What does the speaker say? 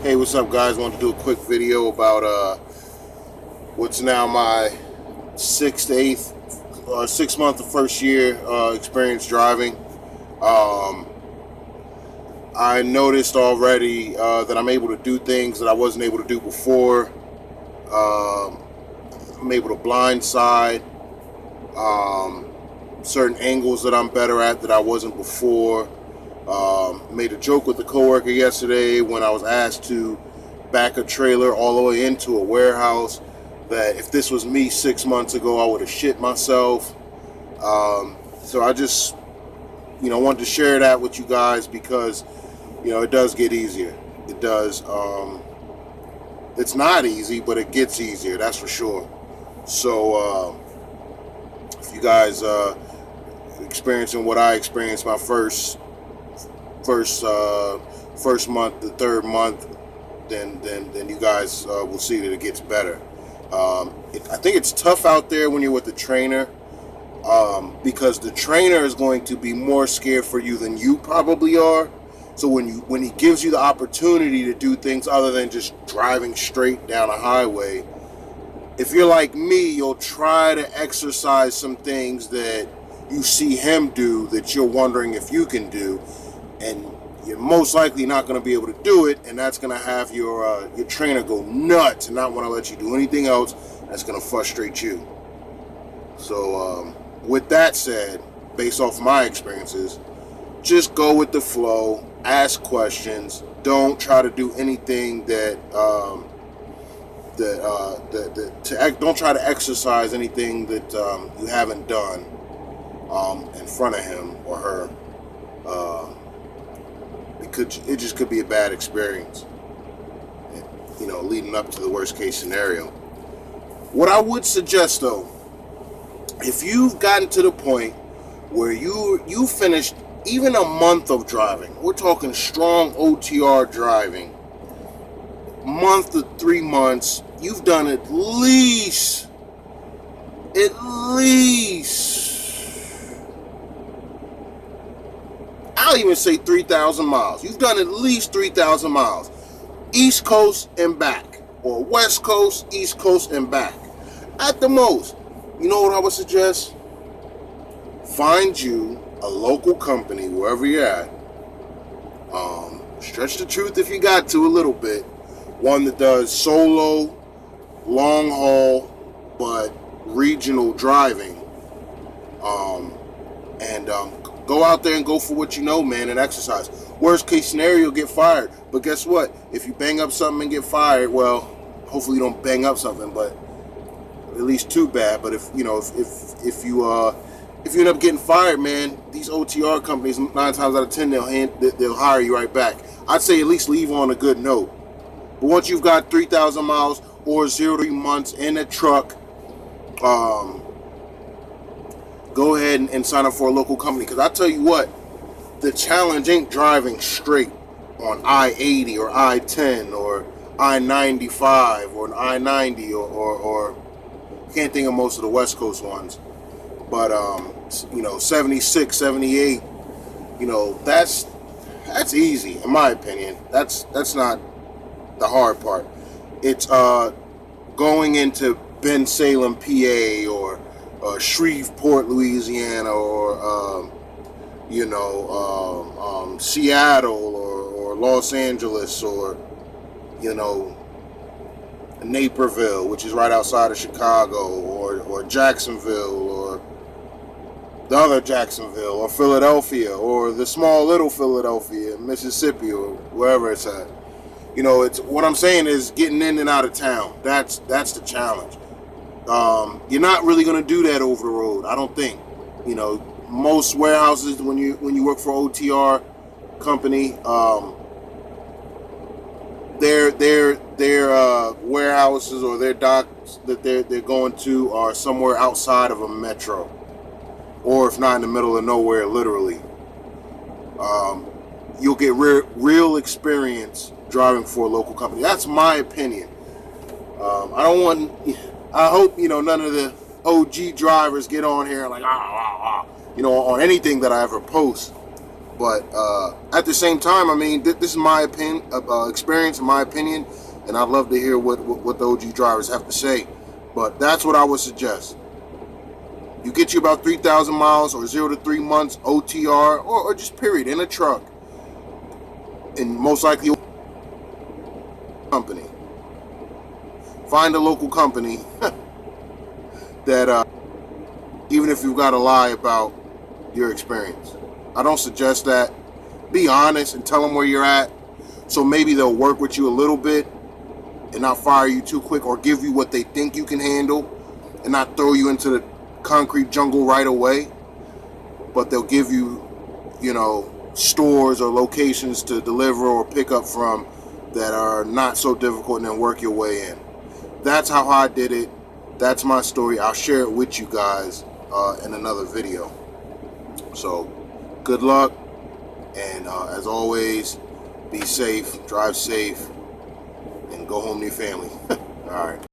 Hey, what's up, guys? Want to do a quick video about what's now my sixth, eighth, 6 month of first year experience driving. Um, I noticed already that I'm able to do things that I wasn't able to do before. I'm able to blindside certain angles that I'm better at that I wasn't before. Made a joke with a coworker yesterday when I was asked to back a trailer all the way into a warehouse, that if this was me 6 months ago, I would have shit myself. So I just, wanted to share that with you guys because, it does get easier. It does. It's not easy, but it gets easier, that's for sure. So if you guys experiencing what I experienced my first month, the third month, then you guys will see that it gets better. I think it's tough out there when you're with the trainer, because the trainer is going to be more scared for you than you probably are. So when he gives you the opportunity to do things other than just driving straight down a highway, if you're like me, you'll try to exercise some things that you see him do that you're wondering if you can do, and you're most likely not going to be able to do it, and that's going to have your trainer go nuts and not want to let you do anything else. That's going to frustrate you. So with that said, based off my experiences, just go with the flow, ask questions, don't try to do anything don't try to exercise anything that you haven't done in front of him or her. It just could be a bad experience, leading up to the worst case scenario. What I would suggest, though, if you've gotten to the point where you finished even a month of driving, we're talking strong OTR driving, month to 3 months, you've done at least I'll even say 3,000 miles. You've done at least 3,000 miles. East Coast and back. Or West Coast, East Coast and back. At the most. You know what I would suggest? Find you a local company, wherever you're at. Stretch the truth if you got to a little bit. One that does solo, long haul, but regional driving. And go out there and go for what you know, man, and exercise. Worst case scenario, get fired. But guess what? If you bang up something and get fired, well, hopefully you don't bang up something, but at least too bad. But if you end up getting fired, man, these OTR companies 9 times out of 10 they'll hire you right back. I'd say at least leave on a good note. But once you've got 3,000 miles or 0 to 3 months in a truck, go ahead and sign up for a local company. Because I tell you what, the challenge ain't driving straight on I-80 or I-10 or I-95 or an I-90 or can't think of most of the West Coast ones. But 76, 78, that's easy in my opinion. That's not the hard part. It's going into Ben Salem, PA, or Shreveport, Louisiana, or Seattle, or Los Angeles, or Naperville, which is right outside of Chicago, or Jacksonville, or the other Jacksonville, or Philadelphia, or the small little Philadelphia, Mississippi, or wherever it's at. It's what I'm saying is getting in and out of town. That's the challenge. You're not really going to do that over the road, I don't think. Most warehouses, when you work for OTR company, their warehouses or their docks that they're going to are somewhere outside of a metro, or if not in the middle of nowhere, literally. You'll get real experience driving for a local company. That's my opinion. I hope none of the OG drivers get on here like on anything that I ever post. But at the same time, I mean, this is my opinion, experience, in my opinion, and I'd love to hear what the OG drivers have to say. But that's what I would suggest. You get you about 3,000 miles or 0 to 3 months OTR, or just period, in a truck, and most likely company. Find a local company that even if you've got to lie about your experience. I don't suggest that. Be honest and tell them where you're at, so maybe they'll work with you a little bit and not fire you too quick, or give you what they think you can handle and not throw you into the concrete jungle right away. But they'll give you, stores or locations to deliver or pick up from that are not so difficult, and then work your way in. That's how I did it. That's my story. I'll share it with you guys in another video. So good luck, and as always, be safe, drive safe, and go home to your family. All right.